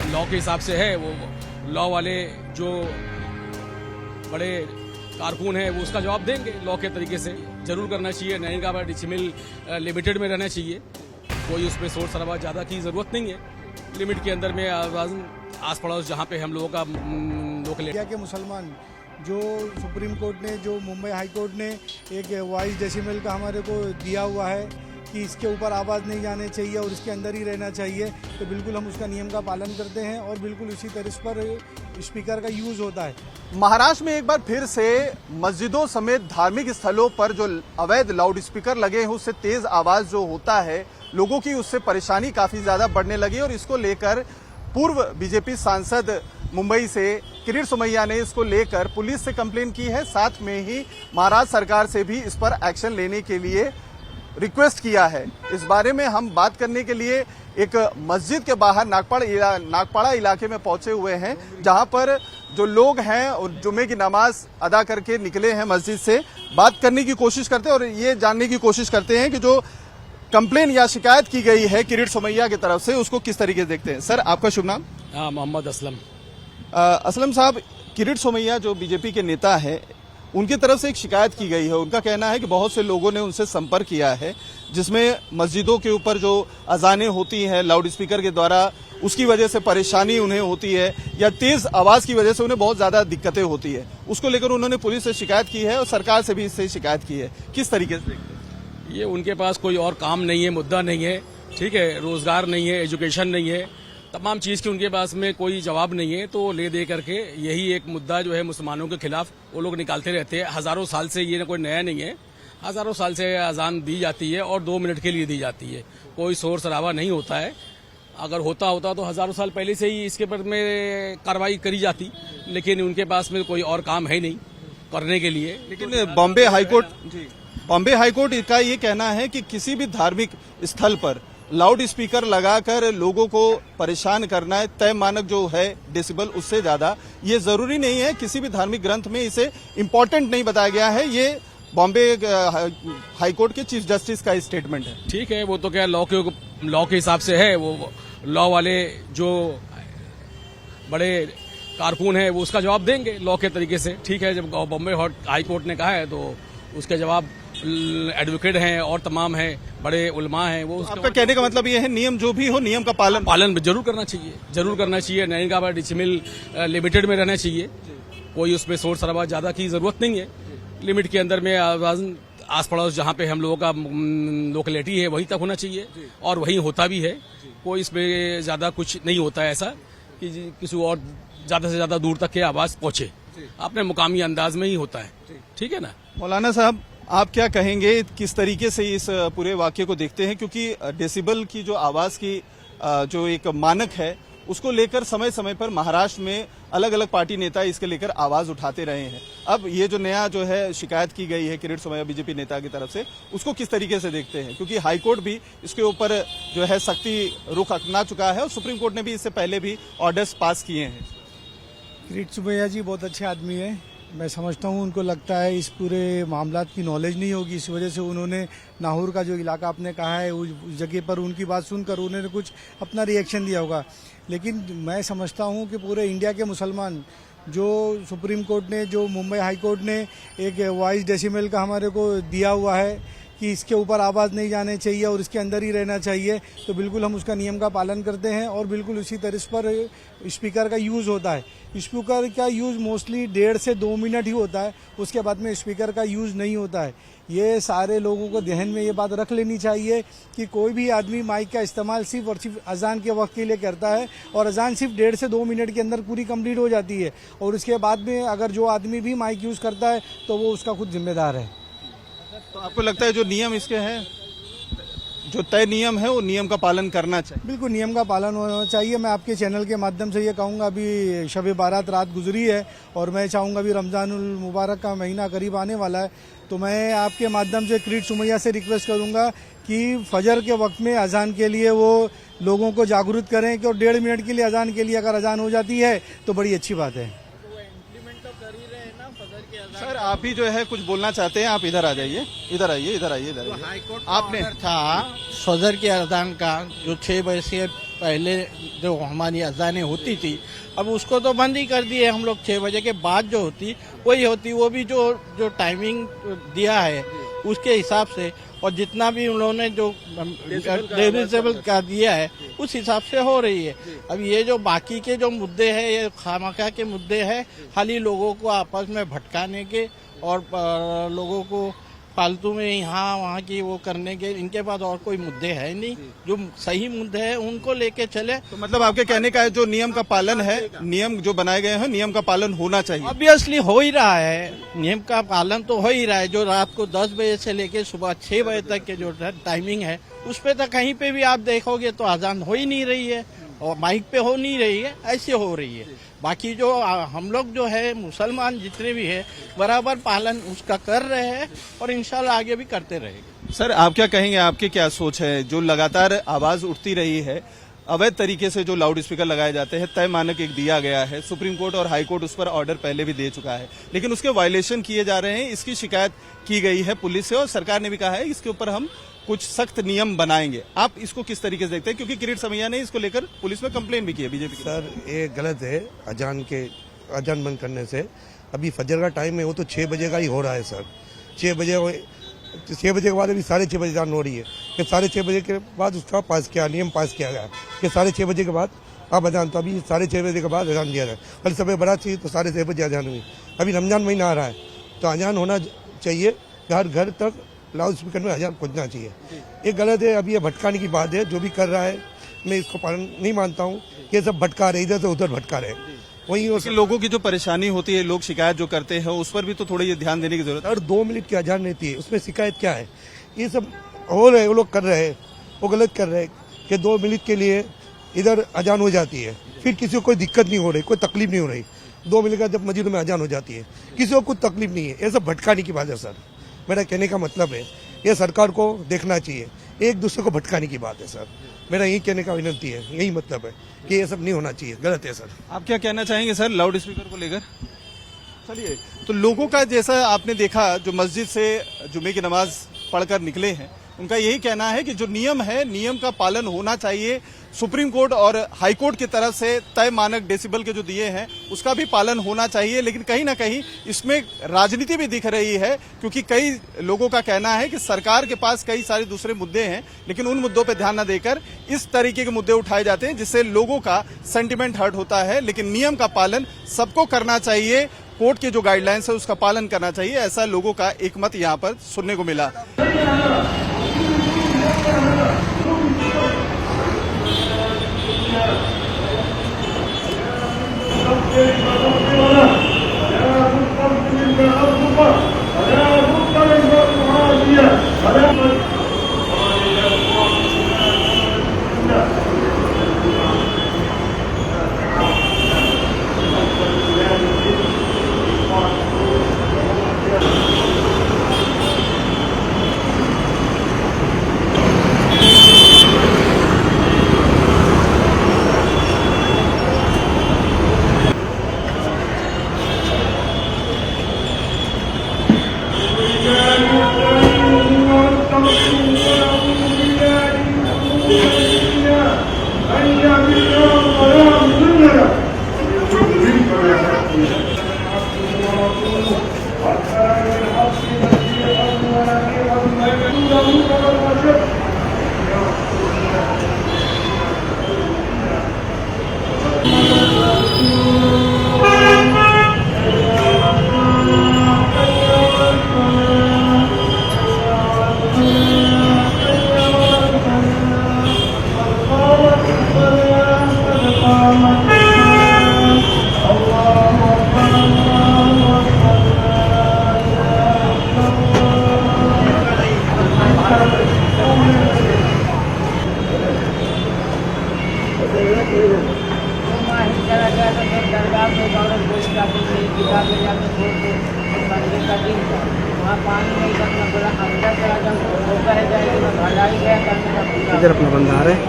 Law के हिसाब से है, वो लॉ वाले जो बड़े कारकुन हैं वो उसका जवाब देंगे लॉ के तरीके से। जरूर करना चाहिए, 9 डेसिमल लिमिटेड में रहना चाहिए, कोई उसमें शोर शराबा ज़्यादा की ज़रूरत नहीं है। लिमिट के अंदर में आस पड़ोस जहाँ पे हम लोगों का लोकल इंडिया के मुसलमान जो सुप्रीम कोर्ट ने, जो मुंबई हाई कोर्ट ने एक 22 डेसिमल का हमारे को दिया हुआ है कि इसके ऊपर आवाज़ नहीं जाने चाहिए और इसके अंदर ही रहना चाहिए, तो बिल्कुल हम उसका नियम का पालन करते हैं और बिल्कुल उसी तरह पर स्पीकर का यूज़ होता है। महाराष्ट्र में एक बार फिर से मस्जिदों समेत धार्मिक स्थलों पर जो अवैध लाउड स्पीकर लगे हैं उससे तेज आवाज जो होता है लोगों की, उससे परेशानी काफी ज्यादा बढ़ने लगी और इसको लेकर पूर्व बीजेपी सांसद मुंबई से किरीट सोमैया ने इसको लेकर पुलिस से कंप्लेन की है। साथ में ही महाराष्ट्र सरकार से भी इस पर एक्शन लेने के लिए रिक्वेस्ट किया है। इस बारे में हम बात करने के लिए एक मस्जिद के बाहर नागपाड़ा इलाके में पहुंचे हुए हैं, जहां पर जो लोग हैं और जुमे की नमाज अदा करके निकले हैं मस्जिद से। बात करने की कोशिश करते हैं और ये जानने की कोशिश करते हैं कि जो कंप्लेन या शिकायत की गई है किरीट सोमैया की तरफ से उसको किस तरीके से देखते हैं। सर, आपका शुभ नाम? मोहम्मद असलम। असलम साहब, किरीट सोमैया जो बीजेपी के नेता है उनकी तरफ से एक शिकायत की गई है। उनका कहना है कि बहुत से लोगों ने उनसे संपर्क किया है, जिसमें मस्जिदों के ऊपर जो अजानें होती हैं लाउड स्पीकर के द्वारा, उसकी वजह से परेशानी उन्हें होती है या तेज आवाज की वजह से उन्हें बहुत ज्यादा दिक्कतें होती है। उसको लेकर उन्होंने पुलिस से शिकायत की है और सरकार से भी इससे शिकायत की है। किस तरीके से देखते हैं? ये उनके पास कोई और काम नहीं है, मुद्दा नहीं है, ठीक है, रोजगार नहीं है, एजुकेशन नहीं है, तमाम चीज़ की उनके पास में कोई जवाब नहीं है, तो ले दे करके यही एक मुद्दा जो है मुसलमानों के खिलाफ वो लोग निकालते रहते हैं। हजारों साल से ये कोई नया नहीं है, हजारों साल से अजान दी जाती है और 2 मिनट के लिए दी जाती है, कोई शोर शराबा नहीं होता है। अगर होता तो हजारों साल पहले से ही इसके पर में कार्रवाई करी जाती, लेकिन उनके पास में कोई और काम है नहीं करने के लिए। लेकिन बॉम्बे हाईकोर्ट का ये कहना है कि किसी भी धार्मिक स्थल पर लाउड स्पीकर लगाकर लोगों को परेशान करना है, तय मानक जो है डेसिबल उससे ज्यादा, ये जरूरी नहीं है। किसी भी धार्मिक ग्रंथ में इसे इम्पोर्टेंट नहीं बताया गया है। ये बॉम्बे हाईकोर्ट के चीफ जस्टिस का स्टेटमेंट है। ठीक है, वो तो क्या लॉ के हिसाब से है, वो लॉ वाले जो बड़े कारकुन हैं वो उसका जवाब देंगे लॉ के तरीके से। ठीक है, जब बॉम्बे हाई कोर्ट ने कहा है तो उसके जवाब एडवोकेट हैं और तमाम हैं, बड़े उलमा हैं, वो आपका कहने का मतलब ये है नियम जो भी हो नियम का पालन जरूर करना चाहिए। 9 डेसिमल लिमिटेड में रहना चाहिए, कोई उसमें शोर शराबा ज्यादा की जरूरत नहीं है। लिमिट के अंदर में आस पड़ोस जहाँ पे हम लोगों का लोकेलिटी है वहीं तक होना चाहिए और वहीं होता भी है। कोई इसमें ज्यादा कुछ नहीं होता है ऐसा कि किसी और ज्यादा से ज्यादा दूर तक के आवाज पहुंचे, अपने मुकामी अंदाज में ही होता है। ठीक है ना मौलाना साहब, आप क्या कहेंगे, किस तरीके से इस पूरे वाक्य को देखते हैं? क्योंकि डेसिबल की जो आवाज की जो एक मानक है उसको लेकर समय समय पर महाराष्ट्र में अलग अलग पार्टी नेता इसके लेकर आवाज उठाते रहे हैं। अब ये जो नया जो है शिकायत की गई है किरीट सोमैया बीजेपी नेता की तरफ से, उसको किस तरीके से देखते हैं? क्योंकि हाईकोर्ट भी इसके ऊपर जो है सख्ती रुख अपना चुका है और सुप्रीम कोर्ट ने भी इससे पहले भी ऑर्डर्स पास किए हैं। किरीट सोमैया जी बहुत अच्छे आदमी है, मैं समझता हूँ उनको लगता है इस पूरे मामला की नॉलेज नहीं होगी, इस वजह से उन्होंने नाहौर का जो इलाका आपने कहा है उस जगह पर उनकी बात सुनकर उन्होंने कुछ अपना रिएक्शन दिया होगा। लेकिन मैं समझता हूँ कि पूरे इंडिया के मुसलमान जो सुप्रीम कोर्ट ने, जो मुंबई हाई कोर्ट ने एक 22 डेसिमल का हमारे को दिया हुआ है कि इसके ऊपर आवाज़ नहीं जाने चाहिए और इसके अंदर ही रहना चाहिए, तो बिल्कुल हम उसका नियम का पालन करते हैं और बिल्कुल उसी तरह पर स्पीकर का यूज़ होता है। स्पीकर का यूज़ मोस्टली 1.5 से 2 मिनट ही होता है, उसके बाद में स्पीकर का यूज़ नहीं होता है। ये सारे लोगों को ध्यान में ये बात रख लेनी चाहिए कि कोई भी आदमी माइक का इस्तेमाल सिर्फ और सिर्फ अजान के वक्त के लिए करता है और अजान सिर्फ 1.5 से 2 मिनट के अंदर पूरी कंप्लीट हो जाती है और उसके बाद में अगर जो आदमी भी माइक यूज़ करता है तो वो उसका खुद जिम्मेदार है। तो आपको लगता है जो नियम इसके हैं, जो तय नियम है वो नियम का पालन करना चाहिए? बिल्कुल नियम का पालन होना चाहिए। मैं आपके चैनल के माध्यम से ये कहूँगा, अभी शब बारात रात गुजरी है और मैं चाहूँगा अभी रमज़ानुल मुबारक का महीना करीब आने वाला है, तो मैं आपके माध्यम से किरीट सोमैया से रिक्वेस्ट करूँगा कि फजर के वक्त में अजान के लिए वो लोगों को जागरूक करें कि और 1.5 मिनट के लिए अजान के लिए अगर अजान हो जाती है तो बड़ी अच्छी बात है। सर, आप भी जो है कुछ बोलना चाहते हैं? आप इधर आ जाइए, इधर आइए। हाईकोर्ट आपने था फजर के अजान का जो 6 बजे से पहले जो हमारी अजानें होती थी, अब उसको तो बंद ही कर दिए हम लोग। 6 बजे के बाद जो होती वही होती, वो भी जो टाइमिंग दिया है उसके हिसाब से, और जितना भी उन्होंने जो डेजिबल का दिया है उस हिसाब से हो रही है। अब ये जो बाकी के जो मुद्दे हैं, ये खामखा के मुद्दे हैं, खाली लोगों को आपस में भटकाने के और लोगों को फालतू में यहाँ वहाँ की वो करने के, इनके पास और कोई मुद्दे है नहीं। जो सही मुद्दे हैं उनको लेके चले। तो मतलब आपके कहने का है जो नियम का पालन है, नियम जो बनाए गए हैं, नियम का पालन होना चाहिए। ऑब्वियसली हो ही रहा है, नियम का पालन तो हो ही रहा है। जो रात को 10 बजे से लेके सुबह 6 बजे तक के जो टाइमिंग है, उस पे तो कहीं पे भी आप देखोगे तो अजान हो ही नहीं रही है और माइक पे हो नहीं रही है, ऐसे हो रही है। बाकी जो हम लोग जो है मुसलमान जितने भी है बराबर पालन उसका कर रहे हैं और इंशाल्लाह आगे भी करते रहेंगे। सर आप क्या कहेंगे, आपकी क्या सोच है? जो लगातार आवाज उठती रही है, अवैध तरीके से जो लाउड स्पीकर लगाए जाते हैं, तय मानक एक दिया गया है, सुप्रीम कोर्ट और हाई कोर्ट उस पर ऑर्डर पहले भी दे चुका है, लेकिन उसके वायलेशन किए जा रहे हैं। इसकी शिकायत की गई है पुलिस से और सरकार ने भी कहा है इसके ऊपर हम कुछ सख्त नियम बनाएंगे। आप इसको किस तरीके से देखते हैं? क्योंकि किरीट समैया ने इसको लेकर पुलिस में कंप्लेन भी की है बीजेपी की। सर ये गलत है, अजान बंद करने से। अभी फजर का टाइम है, वो तो 6 बजे का ही हो रहा है सर। 6 बजे के बाद अभी 6:30 बजे अजान हो रही है कि 6:30 बजे के बाद उसका नियम पास किया गया कि 6:30 बजे के बाद आप अजान, तो अभी 6:30 बजे के बाद अजान दिया जाए। कल सुबह बारात थी तो 6:30 बजे अजान हुई। अभी रमजान महीना आ रहा है तो अजान होना चाहिए, हर घर तक लाउड स्पीकर में अजान पहुंचना चाहिए। ये गलत है, अभी ये भटकाने की बात है। जो भी कर रहा है मैं इसको पालन नहीं मानता हूँ। ये सब भटका रहे, इधर से उधर भटका रहे। वही लोगों की जो परेशानी होती है, लोग शिकायत जो करते हैं, उस पर भी तो थोड़ा ये ध्यान देने की जरूरत है। और 2 मिनट की अजान रहती है, उसमें शिकायत क्या है? ये सब हो रहे, वो लोग कर रहे हैं, वो गलत कर रहे हैं कि 2 मिनट के लिए इधर अजान हो जाती है, फिर किसी को कोई दिक्कत नहीं हो रही, कोई तकलीफ नहीं हो रही। 2 मिनट का जब मस्जिद में अजान हो जाती है, किसी को कोई तकलीफ नहीं है। ये सब भटकाने की बात है सर। मेरा कहने का मतलब है ये सरकार को देखना चाहिए, एक दूसरे को भटकाने की बात है सर। मेरा यही कहने का विनती है, यही मतलब है कि ये सब नहीं होना चाहिए, गलत है सर। आप क्या कहना चाहेंगे सर लाउड स्पीकर को लेकर? चलिए, तो लोगों का जैसा आपने देखा, जो मस्जिद से जुमे की नमाज पढ़कर निकले हैं, उनका यही कहना है कि जो नियम है, नियम का पालन होना चाहिए। सुप्रीम कोर्ट और हाई कोर्ट की तरफ से तय मानक डेसिबल के जो दिए हैं उसका भी पालन होना चाहिए। लेकिन कहीं ना कहीं इसमें राजनीति भी दिख रही है, क्योंकि कई लोगों का कहना है कि सरकार के पास कई सारे दूसरे मुद्दे हैं, लेकिन उन मुद्दों पर ध्यान न देकर इस तरीके के मुद्दे उठाए जाते हैं जिससे लोगों का सेंटिमेंट हर्ट होता है। लेकिन नियम का पालन सबको करना चाहिए, कोर्ट के जो गाइडलाइंस है उसका पालन करना चाहिए, ऐसा लोगों का एक मत यहाँ पर सुनने को मिला। इधर अपना बंदा आ रहा है।